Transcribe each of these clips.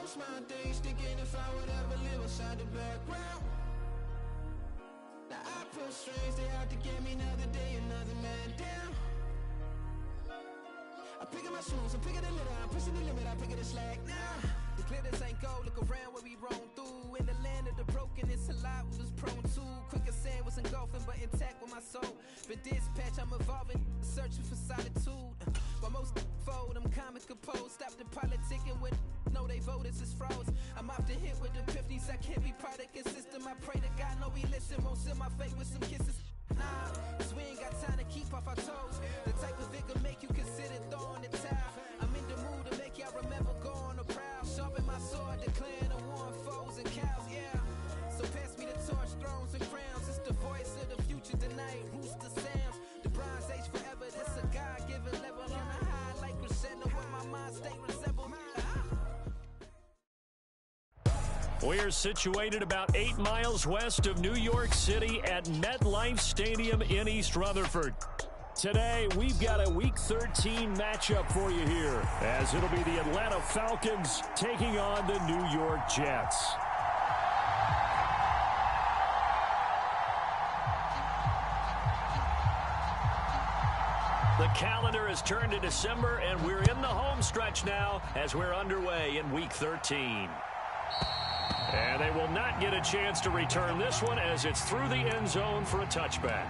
most my days thinking if I would ever live outside the background. Now I feel strange, they out to get me another day, another man down. I'm picking my shoes, I'm picking the litter, I'm pushing the limit, I'm picking the slack now. The glitters ain't gold, look around where we roam through. In the land of the broken, it's a lot we was prone to. Quicker sand was engulfing, but intact with my soul. But dispatch, I'm evolving, searching for solitude. While most fold, I'm comic composed. Stop the politicking with no, they voters is froze. I'm off the hit with epiphanies, I can't be product and system. I pray to God, no, he listen, won't seal my fate with some kisses. Nah, cause we ain't got time to keep off our toes. The type of vigor make you consider throwing the towel. I'm in the mood to make y'all remember going to proud. Sharpen my sword, declaring the war on foes and cows, yeah. So pass me the torch, thrones and crowns. It's the voice of the future tonight, rooster sounds. The Bronze Age forever, this a God-given level. On a high like crescendo, where my mind state resemble. We're situated about 8 miles west of New York City at MetLife Stadium in East Rutherford. Today, we've got a Week 13 matchup for you here, as it'll be the Atlanta Falcons taking on the New York Jets. The calendar has turned to December, and we're in the home stretch now as we're underway in Week 13. And they will not get a chance to return this one as it's through the end zone for a touchback.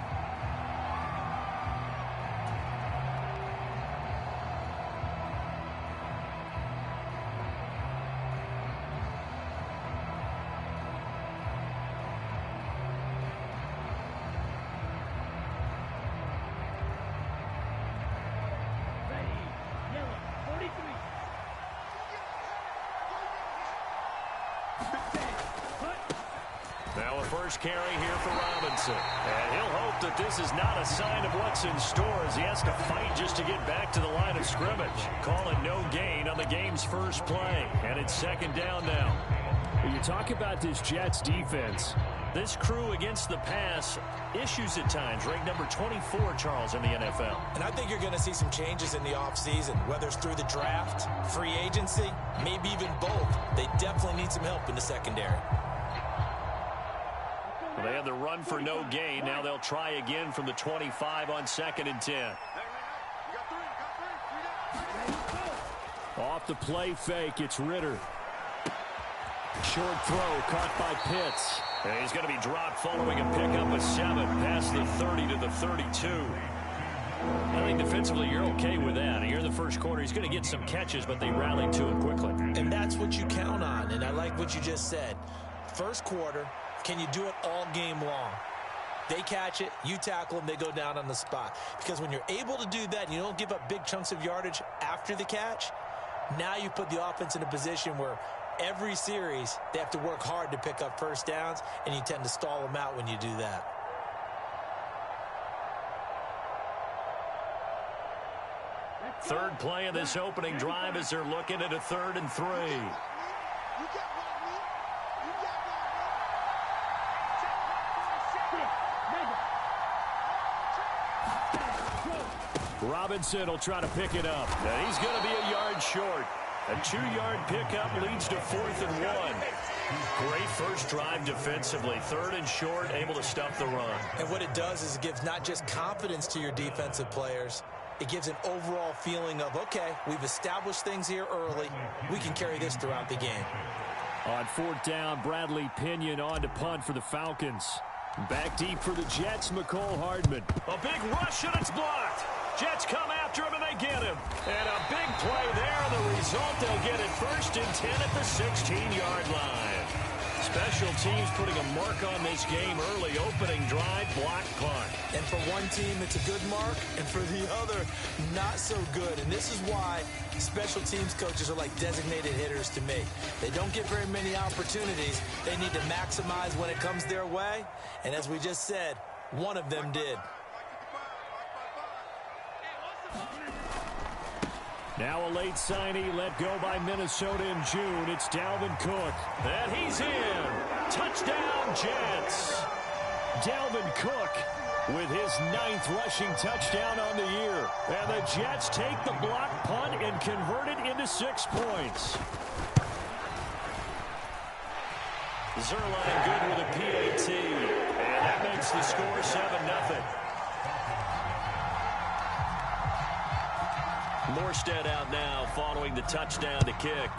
Now a first carry here for Robinson. And he'll hope that this is not a sign of what's in store as he has to fight just to get back to the line of scrimmage. Calling no gain on the game's first play. And it's second down now. When you talk about this Jets defense, this crew against the pass, issues at times, ranked number 24, Charles, in the NFL. And I think you're going to see some changes in the offseason, whether it's through the draft, free agency, maybe even both. They definitely need some help in the secondary. Well, they had the run for no gain. Now they'll try again from the 25 on 2nd and 10. Off the play fake, it's Ritter. Short throw caught by Pitts. And he's going to be dropped following a pickup of 7 past the 30 to the 32. I think defensively you're okay with that. Here in the first quarter, he's going to get some catches, but they rallied to him quickly. And that's what you count on, and I like what you just said. First quarter, can you do it all game long? They catch it, you tackle them, they go down on the spot. Because when you're able to do that and you don't give up big chunks of yardage after the catch, now you put the offense in a position where every series they have to work hard to pick up first downs, and you tend to stall them out when you do that. Third play of this opening drive as they're looking at a 3rd and 3. Robinson will try to pick it up. And he's going to be a yard short. A 2-yard pickup leads to 4th and 1. Great first drive defensively. 3rd and short, able to stuff the run. And what it does is it gives not just confidence to your defensive players, it gives an overall feeling of, okay, we've established things here early. We can carry this throughout the game. On 4th down, Bradley Pinion on to punt for the Falcons. Back deep for the Jets, McCole Hardman. A big rush, and it's blocked. Jets come after him, and they get him. And a big play there. The result, they'll get it 1st and 10 at the 16-yard line. Special teams putting a mark on this game early. Opening drive, block punt. And for one team, it's a good mark, and for the other, not so good. And this is why special teams coaches are like designated hitters to me. They don't get very many opportunities. They need to maximize when it comes their way. And as we just said, one of them did. Now a late signee let go by Minnesota in June. It's Dalvin Cook. And he's in. Touchdown, Jets. Dalvin Cook with his 9th rushing touchdown on the year. And the Jets take the block punt and convert it into 6 points. Zerline good with a PAT. And that makes the score 7-0. Morstead out now following the touchdown to kick.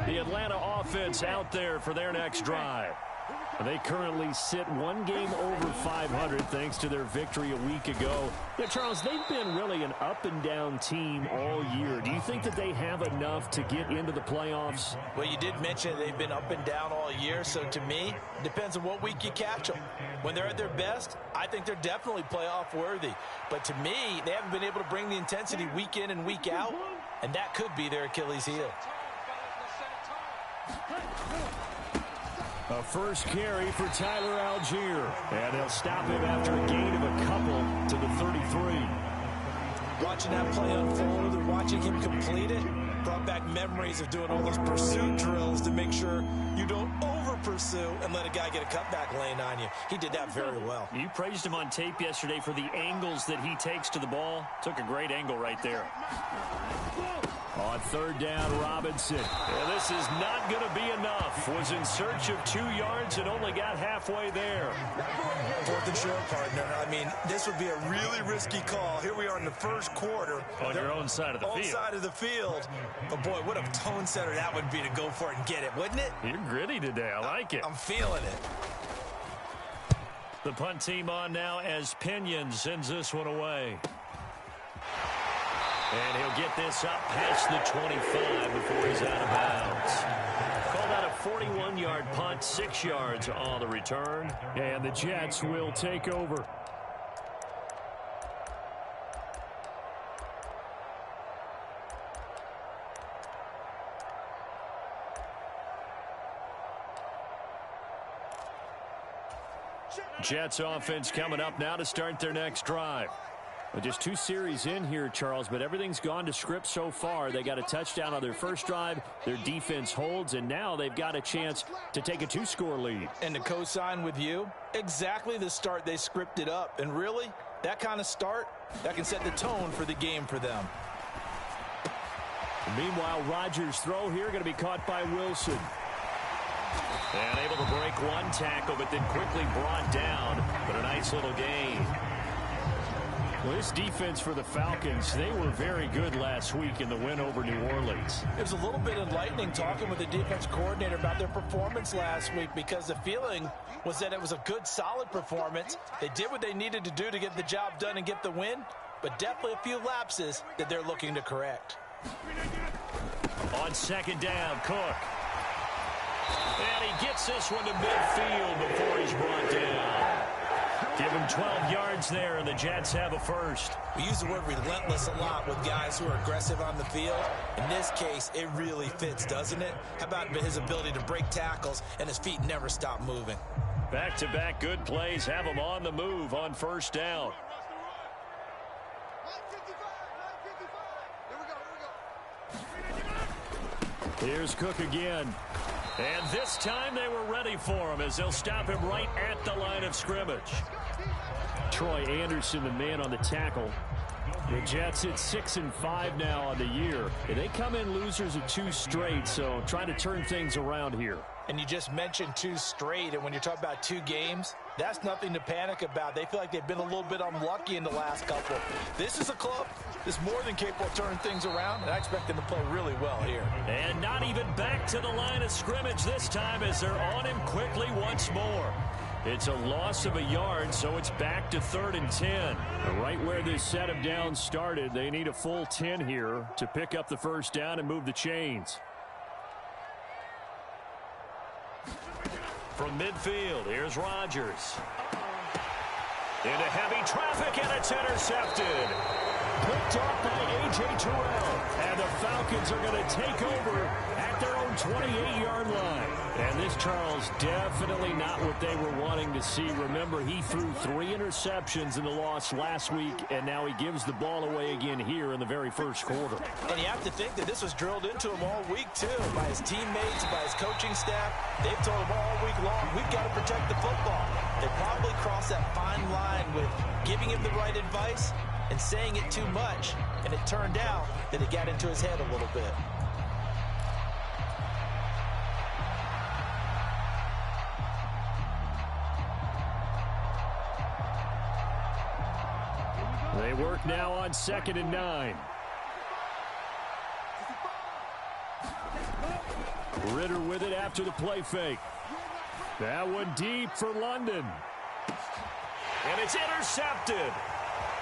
The Atlanta offense out there for their next drive. They currently sit one game over 500 thanks to their victory a week ago. Yeah, Charles, they've been really an up-and-down team all year. Do you think that they have enough to get into the playoffs? Well, you did mention they've been up and down all year, so to me, it depends on what week you catch them. When they're at their best, I think they're definitely playoff worthy. But to me, they haven't been able to bring the intensity week in and week out, and that could be their Achilles heel. A first carry for Tyler Algier. And they'll stop him after a gain of a couple to the 33. Watching that play unfold and watching him complete it brought back memories of doing all those pursuit drills to make sure you don't over-pursue and let a guy get a cutback lane on you. He did that very well. You praised him on tape yesterday for the angles that he takes to the ball. Took a great angle right there. On third down, Robinson. And this is not going to be enough. Was in search of 2 yards and only got halfway there. Fourth and short, partner. I mean, this would be a really risky call. Here we are in the first quarter. On your own side of the field. Own side of the field. But, boy, what a tone setter that would be to go for it and get it, wouldn't it? You're gritty today. I like it. I'm feeling it. The punt team on now as Pinion sends this one away. And he'll get this up past the 25 before he's out of bounds. Called out a 41-yard punt, 6 yards on the return. And the Jets will take over. Jets offense coming up now to start their next drive. Well, just 2 series in here, Charles, but everything's gone to script so far. They got a touchdown on their first drive. Their defense holds, and now they've got a chance to take a 2-score lead. And to co-sign with you, exactly the start they scripted up. And really, that kind of start, that can set the tone for the game for them. Meanwhile, Rodgers' throw here going to be caught by Wilson. And able to break one tackle, but then quickly brought down. But a nice little gain. Well, this defense for the Falcons, they were very good last week in the win over New Orleans. It was a little bit enlightening talking with the defense coordinator about their performance last week because the feeling was that it was a good, solid performance. They did what they needed to do to get the job done and get the win, but definitely a few lapses that they're looking to correct. On second down, Cook. And he gets this one to midfield before he's brought down. Give him 12 yards there, and the Jets have a first. We use the word relentless a lot with guys who are aggressive on the field. In this case, it really fits, doesn't it? How about his ability to break tackles and his feet never stop moving? Back-to-back good plays have him on the move on first down. Here's Cook again. And this time they were ready for him as they'll stop him right at the line of scrimmage. Troy Anderson, the man on the tackle. The Jets at 6-5 now on the year. They come in losers of 2 straight, so trying to turn things around here. And you just mentioned 2 straight, and when you're talking about 2 games, that's nothing to panic about. They feel like they've been a little bit unlucky in the last couple. This is a club that's more than capable of turning things around, and I expect them to play really well here. And not even back to the line of scrimmage this time as they're on him quickly once more. It's a loss of a yard, so it's back to 3rd and 10. Right where this set of downs started, they need a full 10 here to pick up the first down and move the chains. From midfield, here's Rodgers. Into heavy traffic, and it's intercepted. Picked off by A.J. Terrell. And the Falcons are going to take over at their own 28-yard line. And this, Charles, definitely not what they were wanting to see. Remember, he threw 3 interceptions in the loss last week, and now he gives the ball away again here in the very first quarter. And you have to think that this was drilled into him all week, too, by his teammates, by his coaching staff. They've told him all week long, we've got to protect the football. They probably crossed that fine line with giving him the right advice and saying it too much, and it turned out that it got into his head a little bit. They work now on 2nd and 9. Ritter with it after the play fake. That one deep for London. And it's intercepted.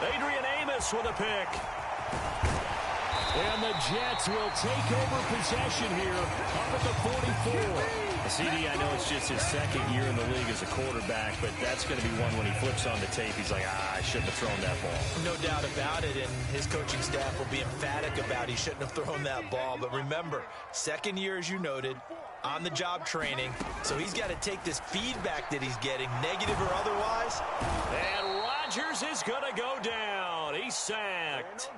Adrian Amos with a pick. And the Jets will take over possession here up at the 44. CD, I know it's just his 2nd year in the league as a quarterback, but that's going to be one when he flips on the tape. He's like, I shouldn't have thrown that ball. No doubt about it, and his coaching staff will be emphatic about he shouldn't have thrown that ball. But remember, 2nd year, as you noted, on-the-job training, so he's got to take this feedback that he's getting, negative or otherwise. And Rodgers is going to go down. He's sacked.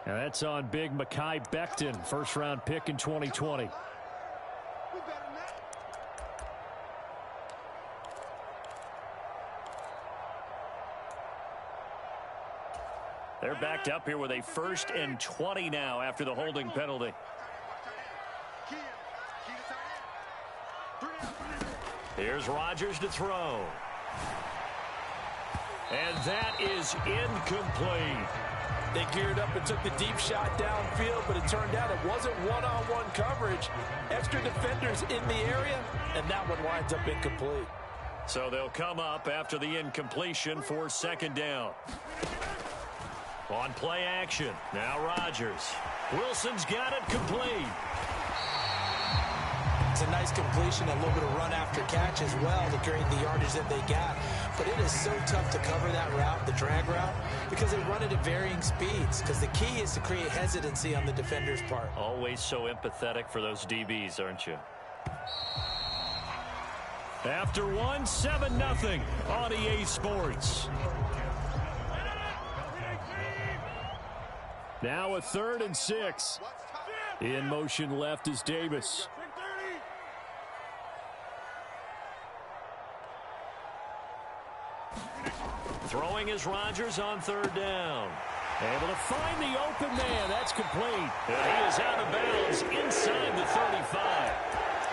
Now that's on big Mekhi Becton, first-round pick in 2020. They're backed up here with a 1st and 20 now after the holding penalty. Here's Rodgers to throw. And that is incomplete. They geared up and took the deep shot downfield, but it turned out it wasn't one-on-one coverage. Extra defenders in the area, and that one winds up incomplete. So they'll come up after the incompletion for 2nd down. On play action, now Rodgers. Wilson's got it complete. It's a nice completion, a little bit of run after catch as well to create the yardage that they got. But it is so tough to cover that route, the drag route, because they run it at varying speeds. Because the key is to create hesitancy on the defender's part. Always so empathetic for those DBs, aren't you? After one, 7-0 on EA Sports. Now a 3rd and 6. In motion left is Davis. Throwing is Rodgers on 3rd down. Able to find the open man. That's complete. And he is out of bounds inside the 35.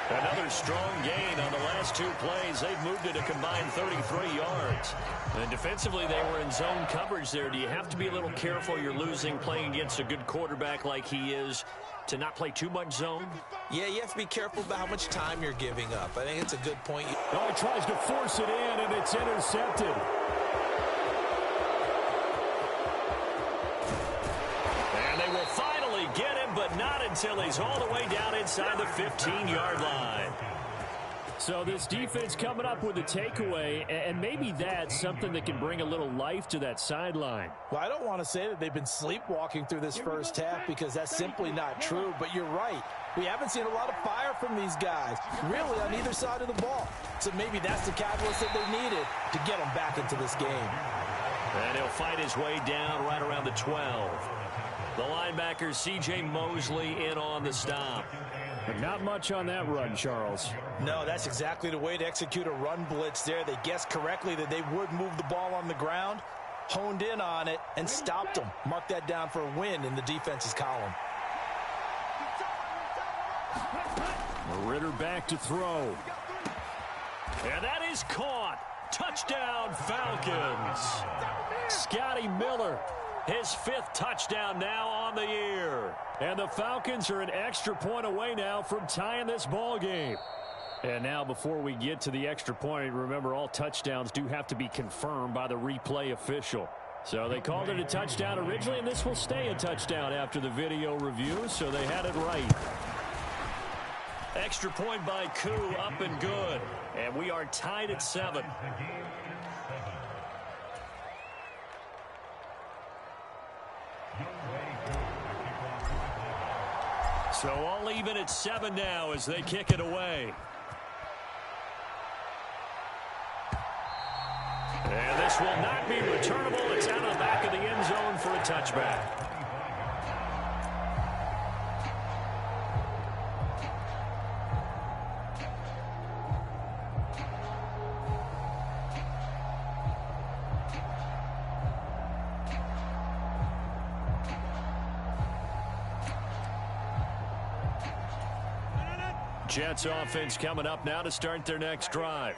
Another strong gain on the last 2 plays. They've moved it a combined 33 yards. And defensively, they were in zone coverage there. Do you have to be a little careful? You're losing playing against a good quarterback like he is to not play too much zone? Yeah, you have to be careful about how much time you're giving up. I think it's a good point. Oh, he tries to force it in, and it's intercepted. And they will finally get him, but not until he's all the way down inside the 15-yard line. So this defense coming up with a takeaway, and maybe that's something that can bring a little life to that sideline. Well, I don't want to say that they've been sleepwalking through this first half because that's simply not true, but you're right. We haven't seen a lot of fire from these guys, really on either side of the ball. So maybe that's the catalyst that they needed to get them back into this game. And he'll fight his way down right around the 12. The linebacker, C.J. Mosley, in on the stop. But not much on that run, Charles. No, that's exactly the way to execute a run blitz there. They guessed correctly that they would move the ball on the ground, honed in on it, and stopped them. Mark that down for a win in the defense's column. Ritter back to throw. And that is caught. Touchdown, Falcons. Scotty Miller, his 5th touchdown now on the year. And the Falcons are an extra point away now from tying this ball game. And now before we get to the extra point, remember all touchdowns do have to be confirmed by the replay official. So they called it a touchdown originally, and this will stay a touchdown after the video review, so they had it right. Extra point by Koo, up and good. And we are tied at 7. So all even at 7 now as they kick it away. And this will not be returnable. It's out of the back of the end zone for a touchback. Jets offense coming up now to start their next drive.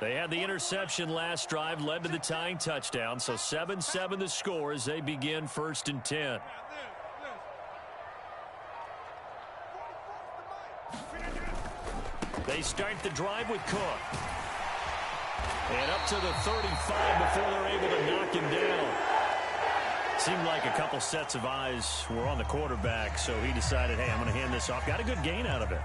They had the interception last drive, led to the tying touchdown, so 7-7 the score as they begin 1st and 10. They start the drive with Cook. And up to the 35 before they're able to knock him down. Seemed like a couple sets of eyes were on the quarterback, so he decided, hey, I'm going to hand this off. Got a good gain out of it.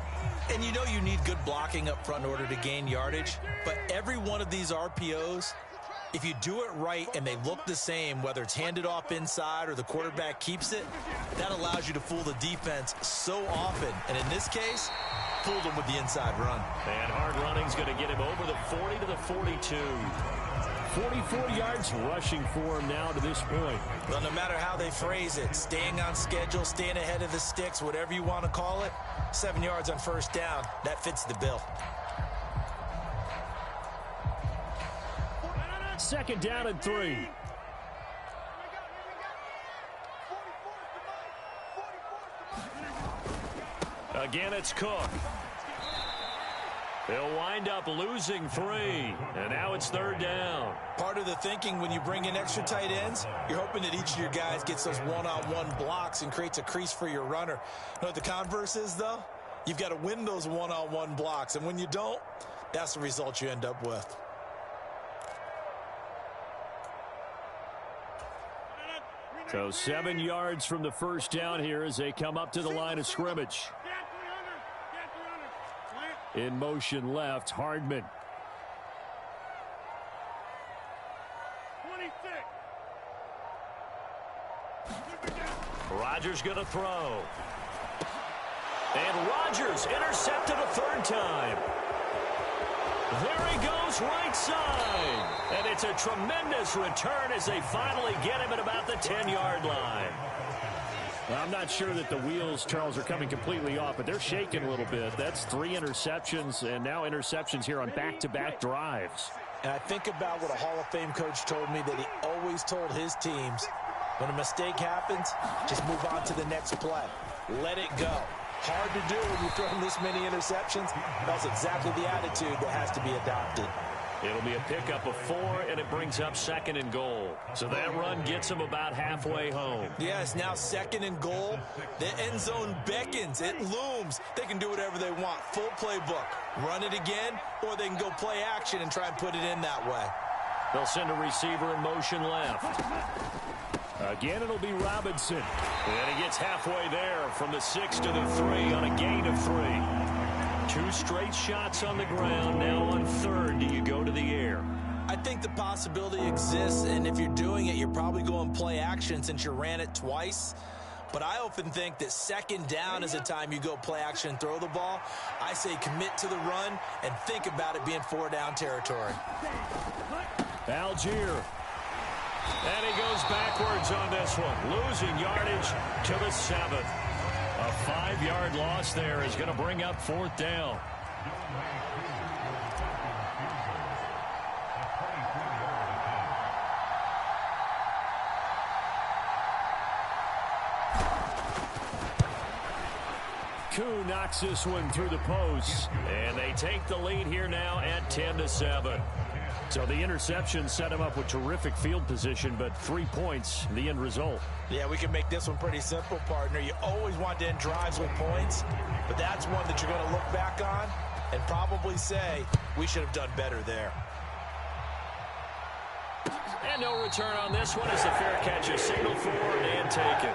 And you know you need good blocking up front in order to gain yardage, but every one of these RPOs, if you do it right and they look the same, whether it's handed off inside or the quarterback keeps it, that allows you to fool the defense so often. And in this case, fooled them with the inside run. And hard running's going to get him over the 40 to the 42. 44 yards rushing for him now to this point. Well, no matter how they phrase it, staying on schedule, staying ahead of the sticks, whatever you want to call it, 7 yards on 1st down, that fits the bill. 2nd down and 3. Again, it's Cook. They'll wind up losing 3, and now it's 3rd down. Part of the thinking when you bring in extra tight ends, you're hoping that each of your guys gets those one-on-one blocks and creates a crease for your runner. You know what the converse is, though? You've got to win those one-on-one blocks, and when you don't, that's the result you end up with. So 7 yards from the 1st down here as they come up to the line of scrimmage. In motion left, Hardman. 26. Rodgers going to throw. And Rodgers intercepted a 3rd time. There he goes right side. And it's a tremendous return as they finally get him at about the 10-yard line. Well, I'm not sure that the wheels, Charles, are coming completely off, but they're shaking a little bit. That's 3 interceptions, and now interceptions here on back-to-back drives. And I think about what a Hall of Fame coach told me that he always told his teams, when a mistake happens, just move on to the next play. Let it go. Hard to do when you throw this many interceptions. That's exactly the attitude that has to be adopted. It'll be a pickup of 4, and it brings up 2nd and goal. So that run gets them about halfway home. Yes, now 2nd and goal. The end zone beckons. It looms. They can do whatever they want. Full playbook. Run it again, or they can go play action and try and put it in that way. They'll send a receiver in motion left. Again, it'll be Robinson. And he gets halfway there from the 6 to the 3 on a gain of 3. 2 straight shots on the ground. Now on 3rd, do you go to the air? I think the possibility exists, and if you're doing it, you're probably going play action since you ran it twice. But I often think that 2nd down is the time you go play action and throw the ball. I say commit to the run and think about it being 4-down territory. Algier. And he goes backwards on this one, losing yardage to the 7th. A 5-yard loss there is going to bring up 4th down. Koo knocks this one through the post, and they take the lead here now at 10-7. So the interception set him up with terrific field position, but 3 points, the end result. Yeah, we can make this one pretty simple, partner. You always want to end drives with points, but that's one that you're going to look back on and probably say, we should have done better there. And no return on this one as the fair catch is signaled for and taken.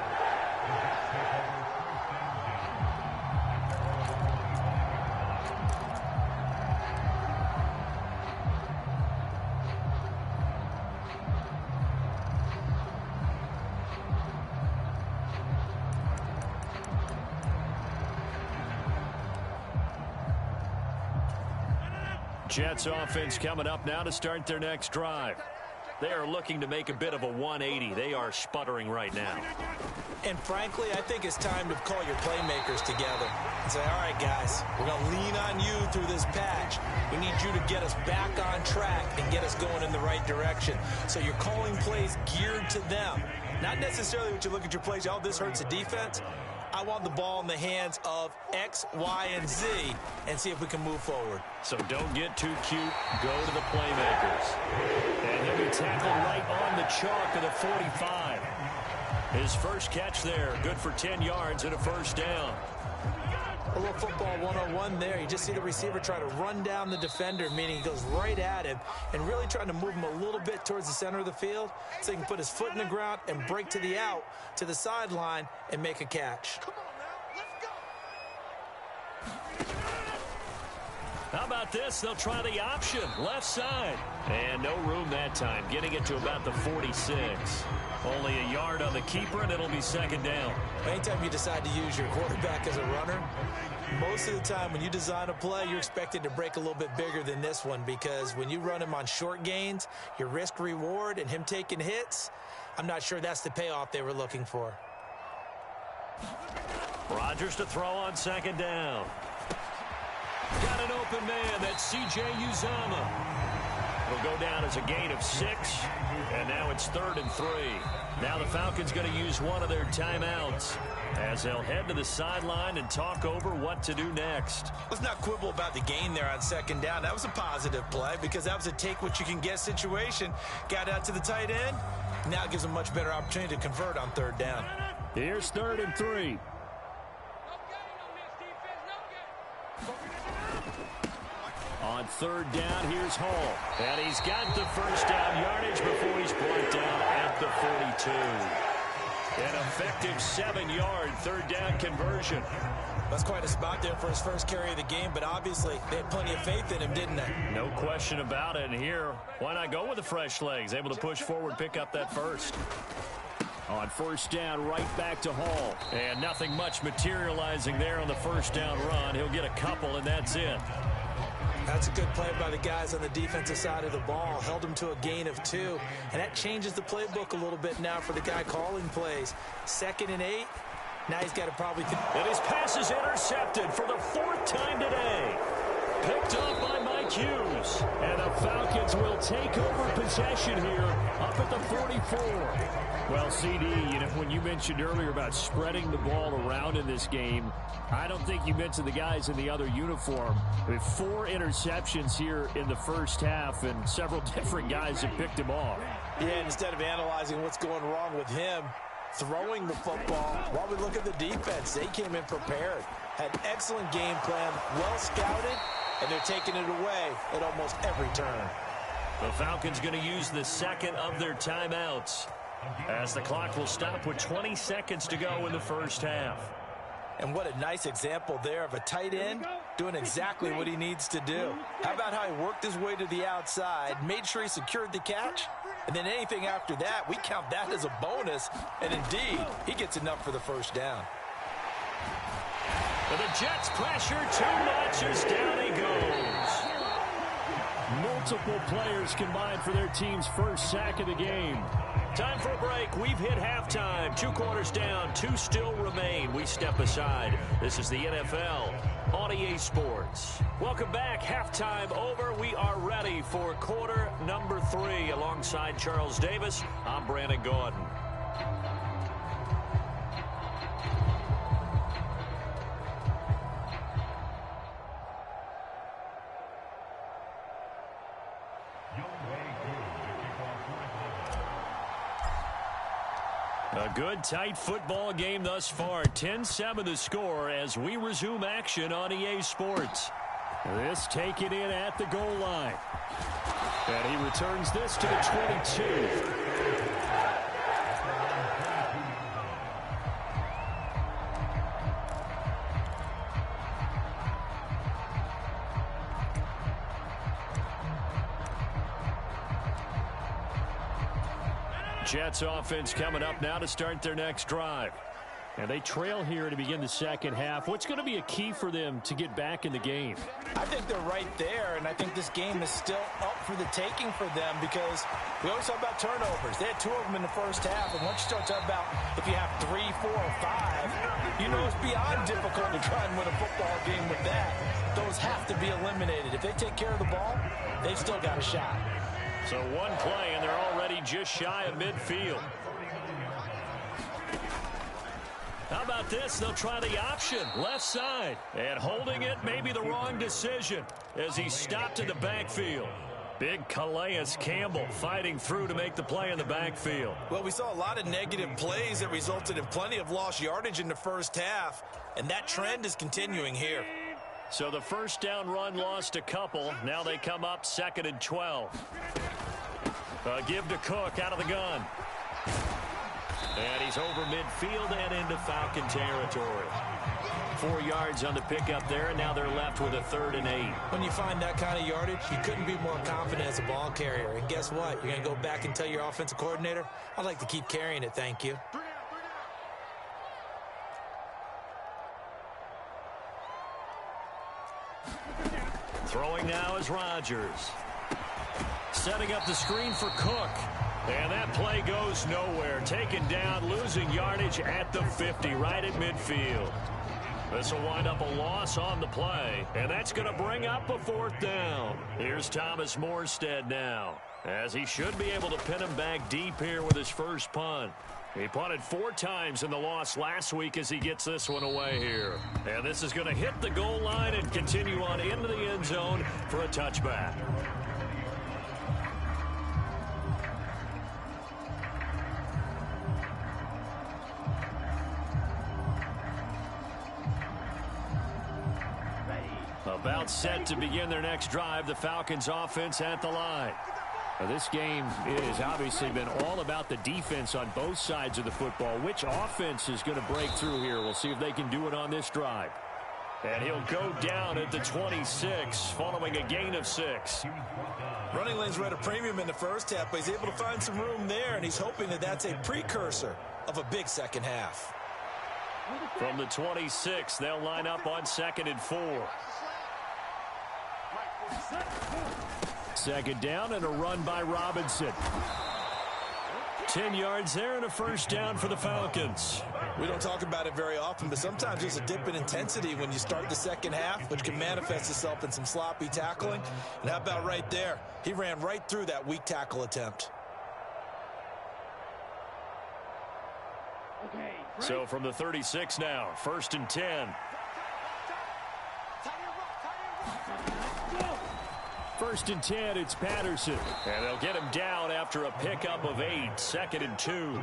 Jets offense coming up now to start their next drive. They are looking to make a bit of a 180. They are sputtering right now. And frankly, I think it's time to call your playmakers together and say, all right, guys, we're going to lean on you through this patch. We need you to get us back on track and get us going in the right direction. So you're calling plays geared to them. Not necessarily what you look at your plays, oh, this hurts the defense. I want the ball in the hands of X, Y, and Z and see if we can move forward. So don't get too cute. Go to the playmakers. And he'll be tackled right on the chalk of the 45. His first catch there, good for 10 yards and a first down. A little football 101 there. You just see the receiver try to run down the defender, meaning he goes right at him and really trying to move him a little bit towards the center of the field so he can put his foot in the ground and break to the out, to the sideline, and make a catch. Come on now, let's go. How about this? They'll try the option, left side. And no room that time, getting it to about the 46. Only a yard on the keeper, and it'll be second down. Anytime you decide to use your quarterback as a runner, most of the time when you design a play, you're expected to break a little bit bigger than this one because when you run him on short gains, your risk-reward and him taking hits, I'm not sure that's the payoff they were looking for. Rodgers to throw on second down. Got an open man. That's C.J. Uzomah. It'll go down as a gain of 6, and now it's 3rd and 3. Now the Falcons going to use one of their timeouts as they'll head to the sideline and talk over what to do next. Let's not quibble about the gain there on second down. That was a positive play because that was a take-what-you-can-get situation. Got out to the tight end. Now it gives them a much better opportunity to convert on 3rd down. Here's 3rd and 3. On 3rd down, here's Hall. And he's got the first down yardage before he's brought down at the 42. An effective 7-yard 3rd down conversion. That's quite a spot there for his first carry of the game, but obviously they had plenty of faith in him, didn't they? No question about it. And here, why not go with the fresh legs? Able to push forward, pick up that first. On 1st down, right back to Hall. And nothing much materializing there on the 1st down run. He'll get a couple, and that's it. That's a good play by the guys on the defensive side of the ball. Held him to a gain of 2. And that changes the playbook a little bit now for the guy calling plays. 2nd and 8. Now he's got to probably... And his pass is intercepted for the 4th time today. Picked up by Mike Hughes. And the Falcons will take over possession here up at the 44. Well, CD, when you mentioned earlier about spreading the ball around in this game, I don't think you mentioned the guys in the other uniform. With 4 interceptions here in the first half, and several different guys have picked him off. Yeah, and instead of analyzing what's going wrong with him, throwing the football, while we look at the defense, they came in prepared. Had excellent game plan, well scouted, and they're taking it away at almost every turn. The Falcons going to use the 2nd of their timeouts, as the clock will stop with 20 seconds to go in the first half. And what a nice example there of a tight end doing exactly what he needs to do. How about how he worked his way to the outside, made sure he secured the catch, and then anything after that, we count that as a bonus, and indeed, he gets enough for the first down. And the Jets pressure 2 notches, down he goes. Multiple players combined for their team's first sack of the game. Time for a break. We've hit halftime. 2 quarters down, 2 still remain. We step aside. This is the NFL on EA Sports. Welcome back. Halftime over. We are ready for quarter number 3. Alongside Charles Davis, I'm Brandon Gordon. A good, tight football game thus far. 10-7 the score as we resume action on EA Sports. This taken in at the goal line. And he returns this to the 22. Jets offense coming up now to start their next drive. And they trail here to begin the second half. What's going to be a key for them to get back in the game? I think they're right there, and I think this game is still up for the taking for them because we always talk about turnovers. They had 2 of them in the first half, and once you start talking about if you have 3, 4, or 5, you know it's beyond difficult to try and win a football game with that. Those have to be eliminated. If they take care of the ball, they've still got a shot. So one play, and they're already just shy of midfield. How about this? They'll try the option, left side. And holding it may be the wrong decision as he stopped in the backfield. Big Calais Campbell fighting through to make the play in the backfield. Well, we saw a lot of negative plays that resulted in plenty of lost yardage in the first half, and that trend is continuing here. So the first down run lost a couple. Now they come up 2nd and 12. Give to Cook out of the gun. And he's over midfield and into Falcon territory. 4 yards on the pickup there, and now they're left with a 3rd and 8. When you find that kind of yardage, you couldn't be more confident as a ball carrier. And guess what? You're going to go back and tell your offensive coordinator, I'd like to keep carrying it, thank you. Throwing now is Rodgers. Setting up the screen for Cook. And that play goes nowhere. Taken down, losing yardage at the 50, right at midfield. This will wind up a loss on the play, and that's going to bring up a 4th down. Here's Thomas Morstead now, as he should be able to pin him back deep here with his first punt. He punted 4 times in the loss last week as he gets this one away here. And this is going to hit the goal line and continue on into the end zone for a touchback. About set to begin their next drive, the Falcons offense at the line. Now, this game has obviously been all about the defense on both sides of the football. Which offense is going to break through here? We'll see if they can do it on this drive. And he'll go down at the 26 following a gain of 6. Running lanes were at a premium in the first half, but he's able to find some room there, and he's hoping that that's a precursor of a big second half. From the 26, they'll line up on 2nd and 4. 2nd down and a run by Robinson. 10 yards there and a first down for the Falcons. We don't talk about it very often, but sometimes there's a dip in intensity when you start the second half, which can manifest itself in some sloppy tackling. And how about right there? He ran right through that weak tackle attempt. So from the 36 now, 1st and 10. 1st and 10, it's Patterson. And they'll get him down after a pickup of 8, 2nd and 2.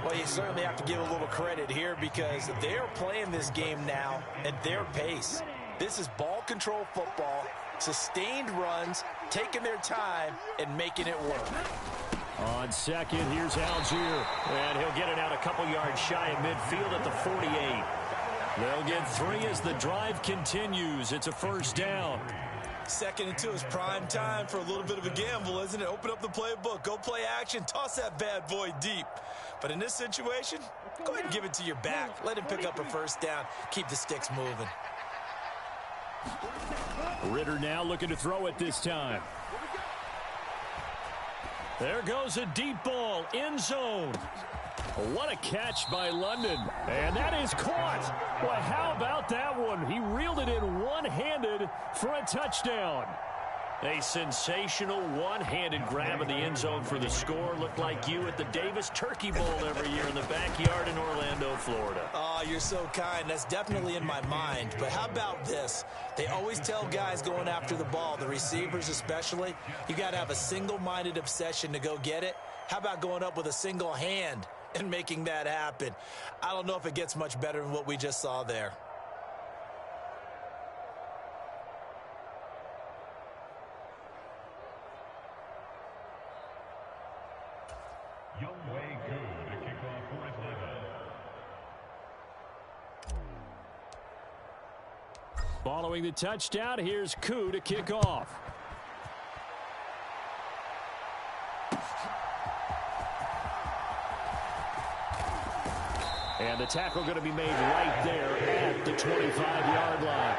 Well, you certainly have to give a little credit here because they're playing this game now at their pace. This is ball control football, sustained runs, taking their time, and making it work. On 2nd, here's Algier. And he'll get it out a couple yards shy of midfield at the 48. They'll get 3 as the drive continues. It's a first down. 2nd and 2 is prime time for a little bit of a gamble, isn't it? Open up the playbook, go play action, toss that bad boy deep. But in this situation, go ahead and give it to your back. Let him pick up a first down. Keep the sticks moving. Ritter now looking to throw it this time. There goes a deep ball, end zone. What a catch by London. And that is caught. Well, how about that one? He reeled it in one-handed for a touchdown. A sensational one-handed grab in the end zone for the score. Looked like you at the Davis Turkey Bowl every year in the backyard in Orlando, Florida. Oh, you're so kind. That's definitely in my mind. But how about this? They always tell guys going after the ball, the receivers especially, you got to have a single-minded obsession to go get it. How about going up with a single hand and making that happen? I don't know if it gets much better than what we just saw there. Following the touchdown, here's Koo to kick off. And the tackle going to be made right there at the 25-yard line.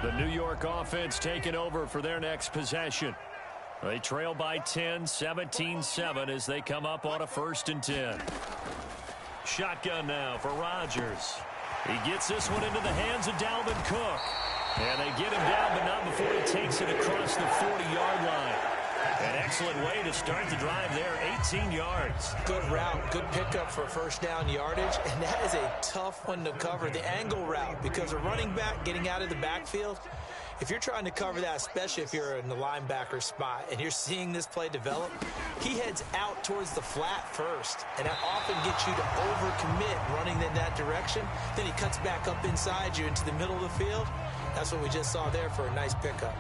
The New York offense taking over for their next possession. They trail by 10, 17-7 as they come up on a 1st and 10. Shotgun now for Rodgers. He gets this one into the hands of Dalvin Cook. And they get him down, but not before he takes it across the 40-yard line. An excellent way to start the drive there, 18 yards. Good route, good pickup for first down yardage, and that is a tough one to cover, the angle route, because a running back getting out of the backfield, if you're trying to cover that, especially if you're in the linebacker spot and you're seeing this play develop, he heads out towards the flat first, and that often gets you to overcommit running in that direction. Then he cuts back up inside you into the middle of the field. That's what we just saw there for a nice pickup.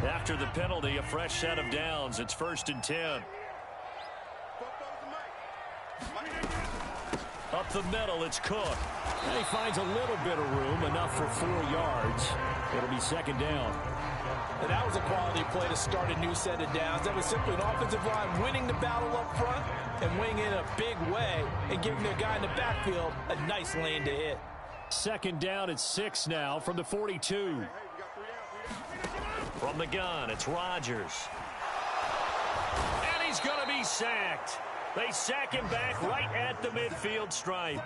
After the penalty, a fresh set of downs. It's 1st and 10. Up the middle, it's Cook. And he finds a little bit of room, enough for 4 yards. It'll be 2nd down. And that was a quality play to start a new set of downs. That was simply an offensive line winning the battle up front and winning in a big way and giving their guy in the backfield a nice lane to hit. 2nd down at 6 now from the 42. From the gun, it's Rodgers. And he's going to be sacked. They sack him back right at the midfield stripe.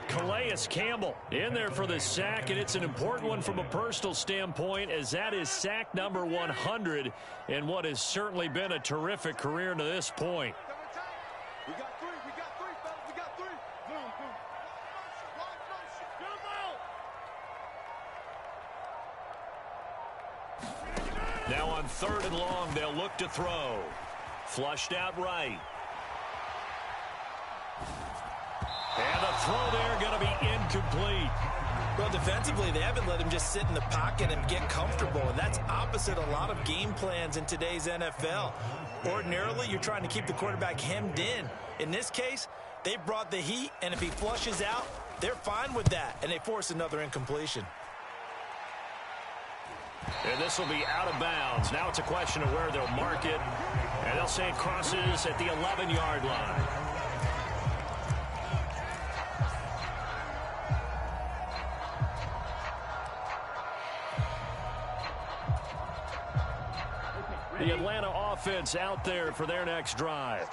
Calais Campbell in there for the sack, and it's an important one from a personal standpoint, as that is sack number 100 in what has certainly been a terrific career to this point. We got three, fellas, we got three. Boom, boom. Now on 3rd and long, they'll look to throw. Flushed out right. And the throw there going to be incomplete. Well, defensively, they haven't let him just sit in the pocket and get comfortable, and that's opposite a lot of game plans in today's NFL. Ordinarily, you're trying to keep the quarterback hemmed in. In this case, they brought the heat, and if he flushes out, they're fine with that, and they force another incompletion. And this will be out of bounds. Now it's a question of where they'll mark it, and they'll say it crosses at the 11-yard line. The Atlanta offense out there for their next drive.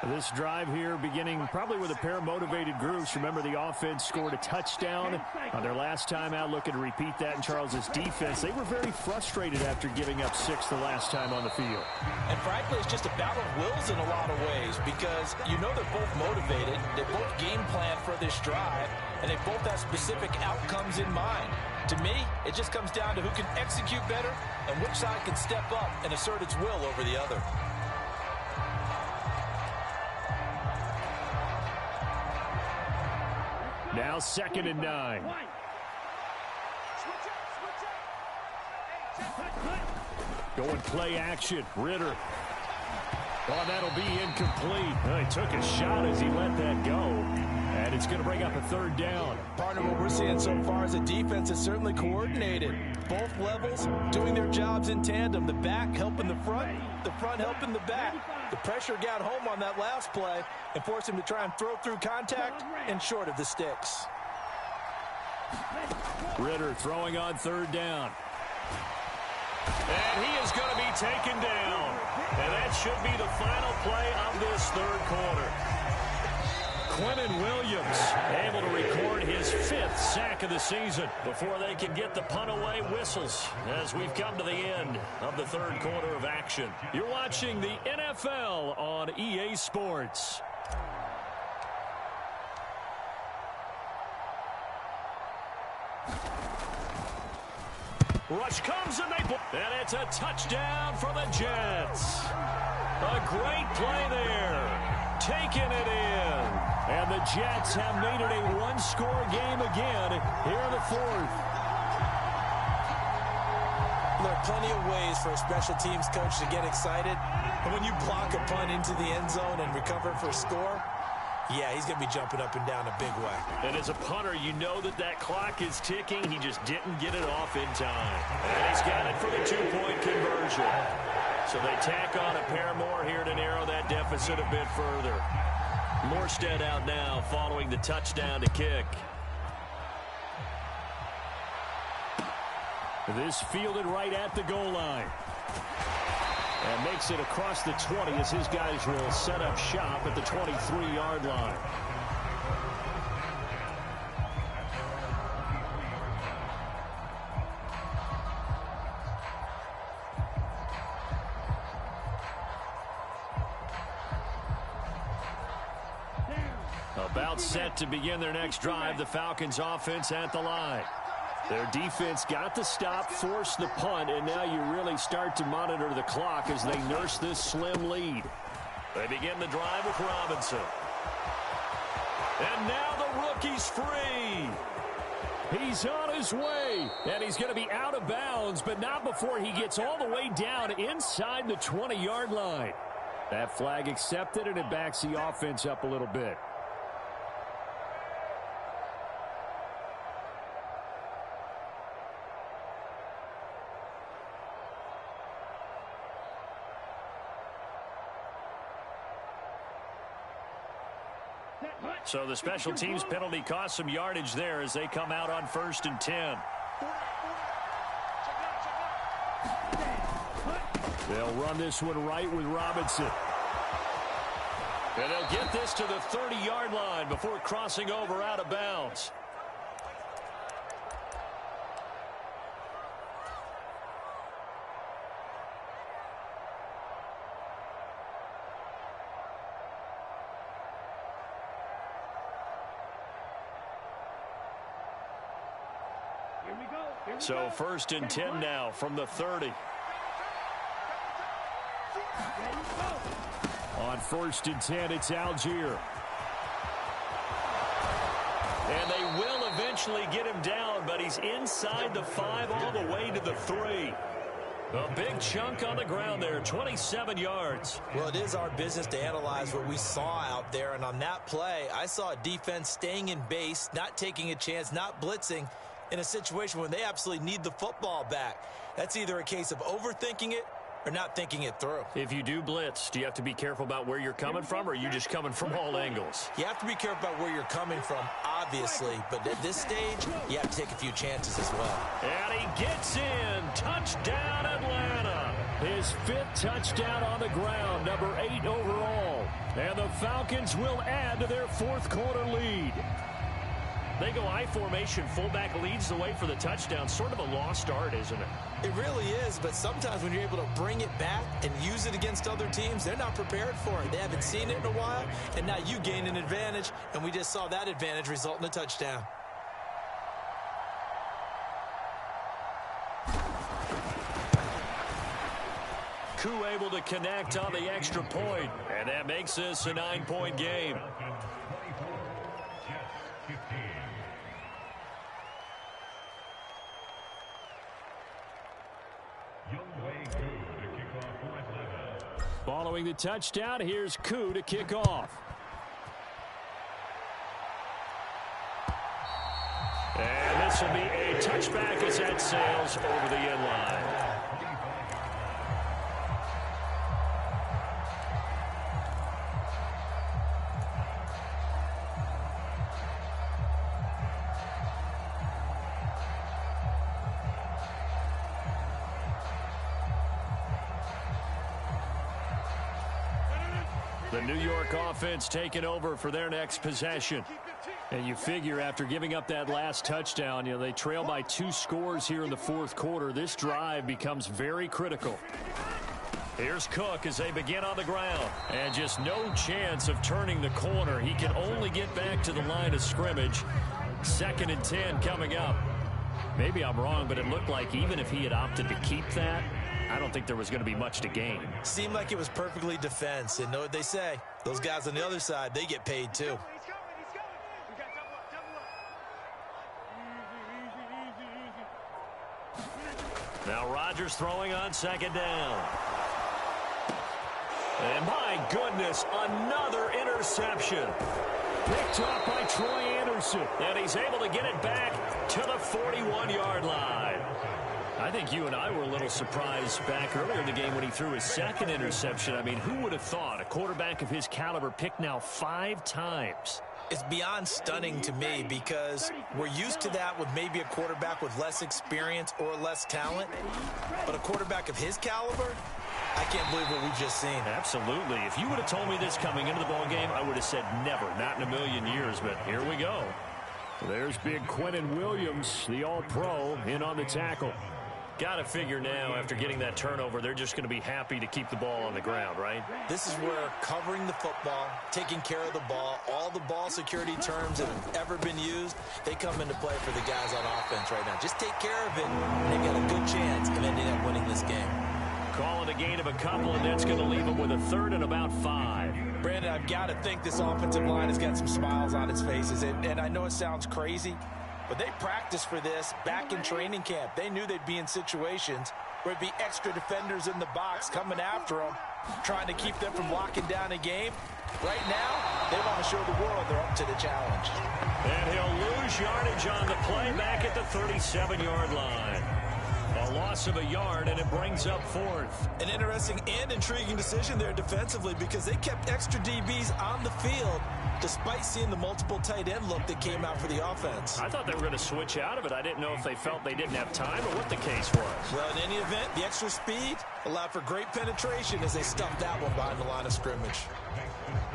This drive here beginning probably with a pair of motivated groups. Remember, the offense scored a touchdown on their last time out. Looking to repeat that in Charles's defense. They were very frustrated after giving up 6 the last time on the field. And frankly, it's just a battle of wills in a lot of ways, because you know they're both motivated. They both game plan for this drive, and they both have specific outcomes in mind. To me, it just comes down to who can execute better and which side can step up and assert its will over the other. Now 2nd and 9. Going play action. Ritter. Oh, that'll be incomplete. He took a shot as he let that go. And it's going to bring up a 3rd down. Partner, what we're seeing so far is the defense is certainly coordinated. Both levels doing their jobs in tandem. The back helping the front helping the back. The pressure got home on that last play and forced him to try and throw through contact and short of the sticks. Ritter throwing on 3rd down. And he is going to be taken down. And that should be the final play of this 3rd quarter. Quentin Williams able to record his 5th sack of the season before they can get the punt away whistles as we've come to the end of the 3rd quarter of action. You're watching the NFL on EA Sports. Rush comes and and it's a touchdown for the Jets. A great play there. Taking it in. And the Jets have made it a one-score game again here in the 4th. there are plenty of ways for a special teams coach to get excited. And when you block a punt into the end zone and recover for a score, yeah, he's going to be jumping up and down a big way. And as a punter, you know that clock is ticking. He just didn't get it off in time. And he's got it for the two-point conversion. So they tack on a pair more here to narrow that deficit a bit further. Morstead out now following the touchdown to kick. This fielded right at the goal line. And makes it across the 20 as his guys will set up shop at the 23-yard line. About set to begin their next drive, the Falcons offense at the line. Their defense got the stop, forced the punt, and now you really start to monitor the clock as they nurse this slim lead. They begin the drive with Robinson. And now the rookie's free. He's on his way, and he's going to be out of bounds, but not before he gets all the way down inside the 20-yard line. That flag accepted, and it backs the offense up a little bit. So the special teams penalty cost some yardage there as they come out on 1st and 10. They'll run this one right with Robinson. And they'll get this to the 30-yard line before crossing over out of bounds. So 1st and 10 now from the 30. On 1st and 10, it's Algier. And they will eventually get him down, but he's inside the 5 all the way to the 3. A big chunk on the ground there, 27 yards. Well, it is our business to analyze what we saw out there, and on that play, I saw a defense staying in base, not taking a chance, not blitzing, in a situation when they absolutely need the football back. That's either a case of overthinking it or not thinking it through. If you do blitz, do you have to be careful about where you're coming from, or are you just coming from all angles? You have to be careful about where you're coming from, obviously, but at this stage, you have to take a few chances as well. And he gets in. Touchdown, Atlanta. His 5th touchdown on the ground, number 8 overall. And the Falcons will add to their 4th quarter lead. They go I formation, fullback leads the way for the touchdown. Sort of a lost art, isn't it? It really is, but sometimes when you're able to bring it back and use it against other teams, they're not prepared for it. They haven't seen it in a while, and now you gain an advantage, and we just saw that advantage result in a touchdown. Koo able to connect on the extra point, and that makes this a 9-point game. Following the touchdown, here's Koo to kick off. And this will be a touchback as that sails over the end line. The New York offense taking over for their next possession. And you figure after giving up that last touchdown, they trail by 2 scores here in the 4th quarter. This drive becomes very critical. Here's Cook as they begin on the ground. And just no chance of turning the corner. He can only get back to the line of scrimmage. 2nd and 10 coming up. Maybe I'm wrong, but it looked like even if he had opted to keep that, I don't think there was going to be much to gain. Seemed like it was perfectly defense. And know what they say? Those guys on the other side, they get paid too. Now Rodgers throwing on second down. And my goodness, another interception. Picked up by Troy Anderson. And he's able to get it back to the 41-yard line. I think you and I were a little surprised back earlier in the game when he threw his second interception. I mean, who would have thought a quarterback of his caliber picked now 5 times? It's beyond stunning to me because we're used to that with maybe a quarterback with less experience or less talent. But a quarterback of his caliber, I can't believe what we've just seen. Absolutely. If you would have told me this coming into the ballgame, I would have said never, not in a million years. But here we go. There's big Quentin Williams, the all-pro, in on the tackle. Got to figure now, after getting that turnover, they're just going to be happy to keep the ball on the ground, right? This is where covering the football, taking care of the ball, all the ball security terms that have ever been used, they come into play for the guys on offense right now. Just take care of it, and they've got a good chance of ending up winning this game. Call it a gain of a couple, and that's going to leave them with a third and about 5. Brandon, I've got to think this offensive line has got some smiles on its faces, and I know it sounds crazy, but they practiced for this back in training camp. They knew they'd be in situations where it'd be extra defenders in the box coming after them, trying to keep them from locking down a game. Right now, they want to show the world they're up to the challenge. And he'll lose yardage on the play back at the 37-yard line. A loss of a yard, and it brings up 4th. An interesting and intriguing decision there defensively because they kept extra DBs on the field despite seeing the multiple tight end look that came out for the offense. I thought they were going to switch out of it. I didn't know if they felt they didn't have time or what the case was. Well, in any event, the extra speed allowed for great penetration as they stuffed that one behind the line of scrimmage.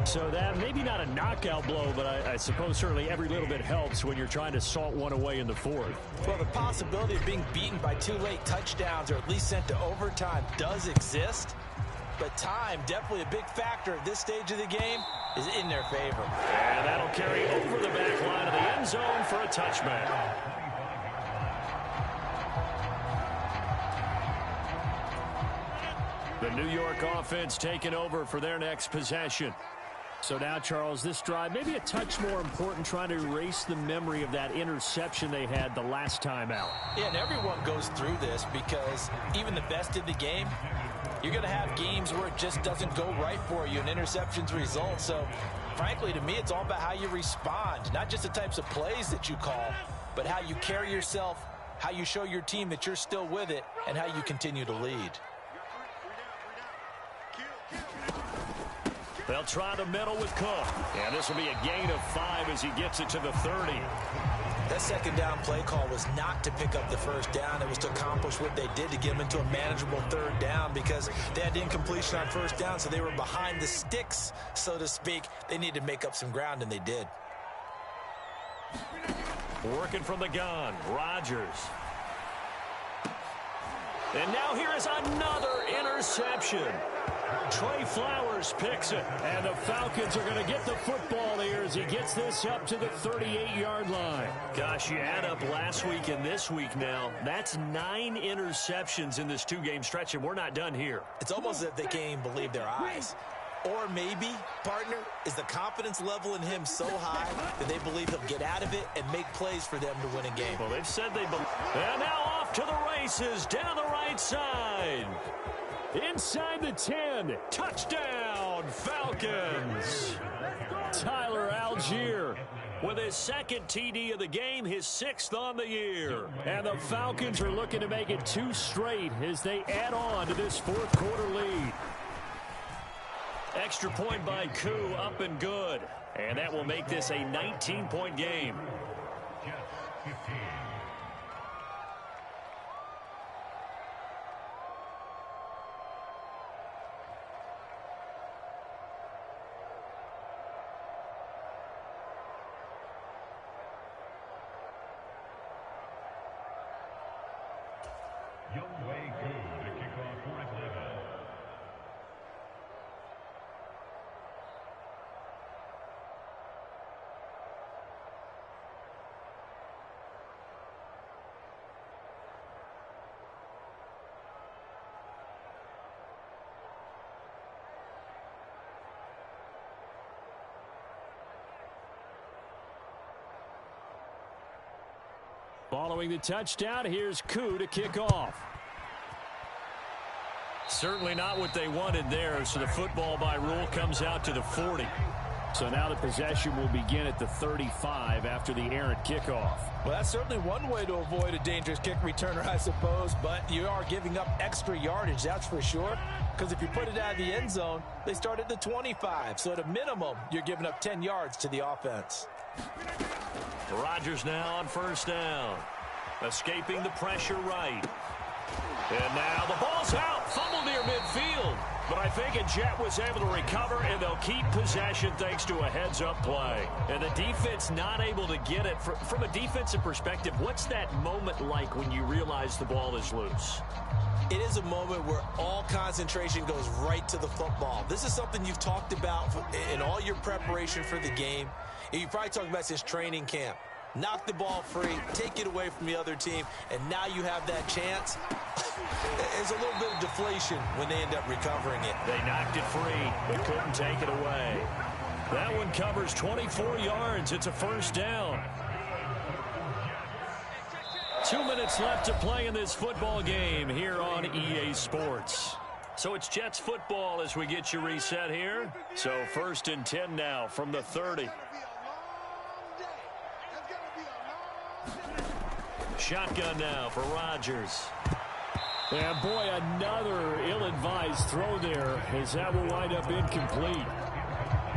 So that maybe not a knockout blow, but I suppose certainly every little bit helps when you're trying to salt one away in the 4th. Well, the possibility of being beaten by 2 late touchdowns or at least sent to overtime does exist. But time, definitely a big factor at this stage of the game, is in their favor. And that'll carry over the back line of the end zone for a touchback. The New York offense taking over for their next possession. So now, Charles, this drive maybe a touch more important, trying to erase the memory of that interception they had the last time out. Yeah, and everyone goes through this because even the best in the game, you're going to have games where it just doesn't go right for you and interceptions result. So, frankly, to me, it's all about how you respond, not just the types of plays that you call, but how you carry yourself, how you show your team that you're still with it, and how you continue to lead. They'll try the middle with Cook. And this will be a gain of 5 as he gets it to the 30. That second down play call was not to pick up the first down. It was to accomplish what they did to get them into a manageable 3rd down because they had incompletion on 1st down, so they were behind the sticks, so to speak. They needed to make up some ground, and they did. Working from the gun, Rodgers. And now here is another interception. Trey Flowers picks it, and the Falcons are going to get the football here as he gets this up to the 38-yard line. Gosh, you add up last week and this week now, that's 9 interceptions in this 2-game stretch, and we're not done here. It's almost as if they can't even believe their eyes. Or maybe, partner, is the confidence level in him so high that they believe he'll get out of it and make plays for them to win a game. Well, they've said they believe. And now off to the races, down the right side. Inside the 10, touchdown, Falcons. Tyler Algier with his 2nd TD of the game, his 6th on the year. And the Falcons are looking to make it 2 straight as they add on to this 4th quarter lead. Extra point by Koo, up and good. And that will make this a 19-point game. Following the touchdown, here's Koo to kick off. Certainly not what they wanted there, so the football by rule comes out to the 40. So now the possession will begin at the 35 after the errant kickoff. Well, that's certainly one way to avoid a dangerous kick returner, I suppose, but you are giving up extra yardage, that's for sure, because if you put it out of the end zone, they start at the 25, so at a minimum, you're giving up 10 yards to the offense. Rodgers now on first down, escaping the pressure right. And now the ball's out, fumble near midfield. But I think a Jet was able to recover, and they'll keep possession thanks to a heads-up play. And the defense not able to get it. From a defensive perspective, what's that moment like when you realize the ball is loose? It is a moment where all concentration goes right to the football. This is something you've talked about in all your preparation for the game. And you probably talked about since training camp. Knock the ball free, take it away from the other team, and now you have that chance. There's a little bit of deflation when they end up recovering it. They knocked it free, but couldn't take it away. That one covers 24 yards. It's a first down. 2 minutes left to play in this football game here on EA Sports. So it's Jets football as we get you reset here. So 1st and 10 now from the 30. Shotgun now for Rodgers. And boy, another ill-advised throw there as that will wind up incomplete.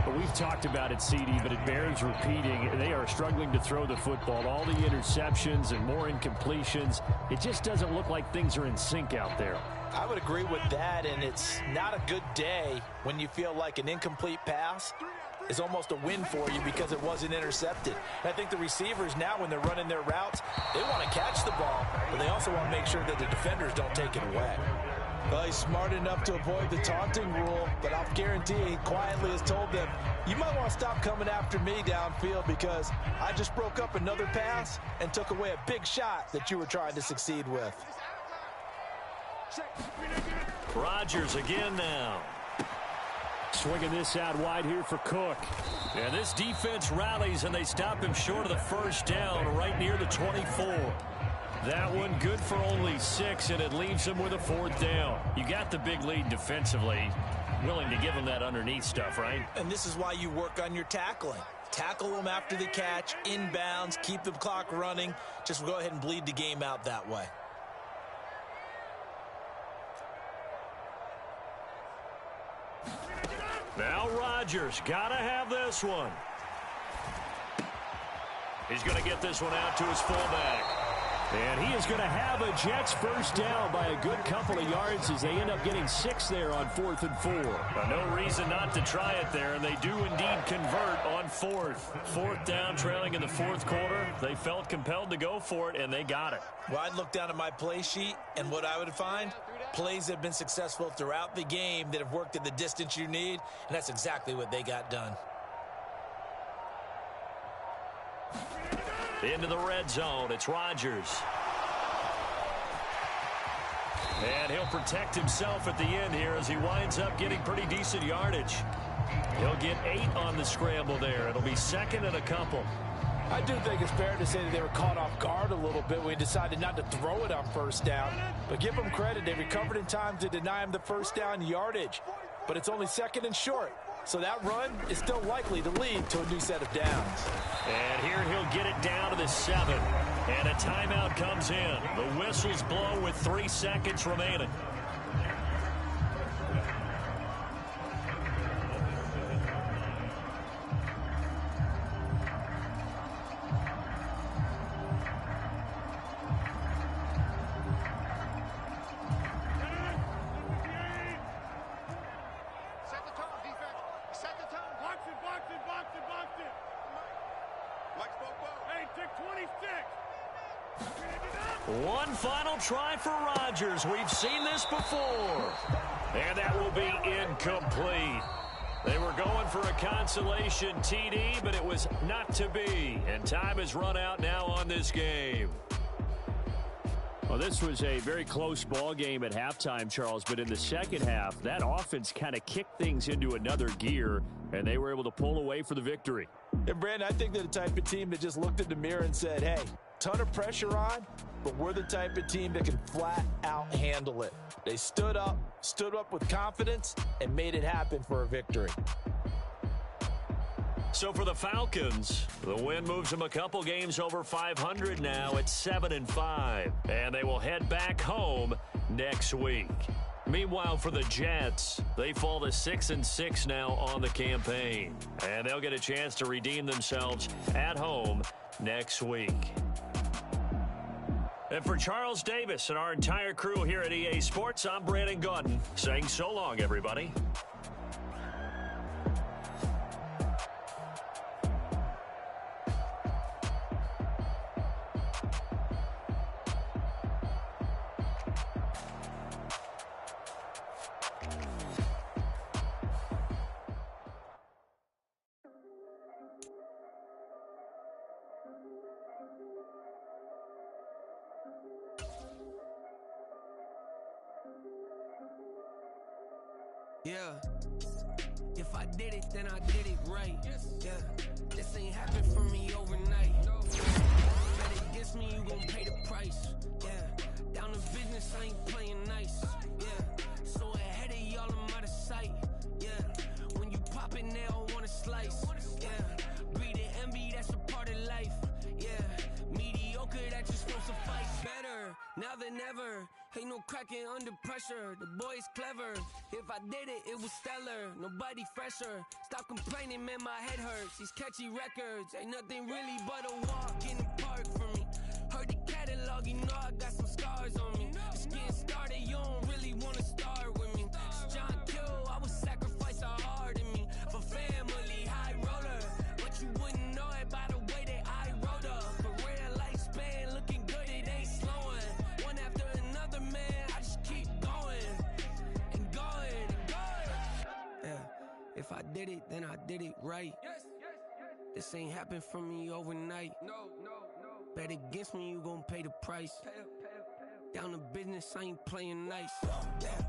But we've talked about it, CD, but it bears repeating. They are struggling to throw the football. All the interceptions and more incompletions. It just doesn't look like things are in sync out there. I would agree with that, and it's not a good day when you feel like an incomplete pass is almost a win for you because it wasn't intercepted. And I think the receivers now, when they're running their routes, they want to catch the ball, but they also want to make sure that the defenders don't take it away. Well, he's smart enough to avoid the taunting rule, but I'll guarantee he quietly has told them, you might want to stop coming after me downfield because I just broke up another pass and took away a big shot that you were trying to succeed with. Rodgers again now. Swinging this out wide here for Cook. And this defense rallies, and they stop him short of the first down right near the 24. That one good for only 6, and it leaves him with a 4th down. You got the big lead defensively. Willing to give him that underneath stuff, right? And this is why you work on your tackling. Tackle them after the catch, inbounds, keep the clock running. Just go ahead and bleed the game out that way. Now Rodgers, gotta have this one. He's going to get this one out to his fullback. And he is going to have a Jets first down by a good couple of yards as they end up getting 6 there on 4th and 4. No reason not to try it there, and they do indeed convert on 4th. 4th down, trailing in the 4th quarter. They felt compelled to go for it, and they got it. Well, I'd look down at my play sheet, and what I would find, plays that have been successful throughout the game that have worked at the distance you need, and that's exactly what they got done. Into the red zone, it's Rodgers. And he'll protect himself at the end here as he winds up getting pretty decent yardage. He'll get 8 on the scramble there. It'll be 2nd and a couple. I do think it's fair to say that they were caught off guard a little bit when he decided not to throw it on first down. But give them credit, they recovered in time to deny him the first down yardage. But it's only 2nd and short. So that run is still likely to lead to a new set of downs. And here he'll get it down to the 7. And a timeout comes in. The whistles blow with 3 seconds remaining. One final try for Rodgers. We've seen this before. And that will be incomplete. They were going for a consolation TD, but it was not to be. And time has run out now on this game. Well, this was a very close ball game at halftime, Charles, but in the second half, that offense kind of kicked things into another gear, and they were able to pull away for the victory. And, Brandon, I think they're the type of team that just looked in the mirror and said, hey, ton of pressure on, but we're the type of team that can flat out handle it. They stood up with confidence, and made it happen for a victory. So for the Falcons, the win moves them a couple games over 500 now at 7-5, and they will head back home next week. Meanwhile, for the Jets, they fall to 6-6 now on the campaign, and they'll get a chance to redeem themselves at home next week. And for Charles Davis and our entire crew here at EA Sports, I'm Brandon Gaudin saying so long, everybody. Yeah, if I did it, then I did it right. Yeah, this ain't happened for me overnight. Bet against me, you gon' pay the price. Yeah, down to business, I ain't playing nice. Yeah, so ahead of y'all, I'm out of sight. Yeah, when you pop it, they all wanna slice. Yeah, breed and envy, that's a part of life. Yeah, mediocre, that just won't suffice. Better now than ever. Ain't no cracking under pressure, the boy's clever. If I did it, it was stellar, nobody fresher. Stop complaining, man, my head hurts. These catchy records, ain't nothing really but a walk in the park for me. Heard the catalog, you know I got some scars on me. Just getting started, you don't really wanna start with me. It's John Kill, I would sacrifice a heart in me. For family, high roller, but you wouldn't know it by the way that I wrote up. Career lifespan, looking good, it ain't slowing. One after another, man, I just keep going and going and going. Yeah, if I did it, then I did it right. This ain't happened for me overnight. No. Bet against me, you gon' pay the price. Down to business, I ain't playing nice. Yeah.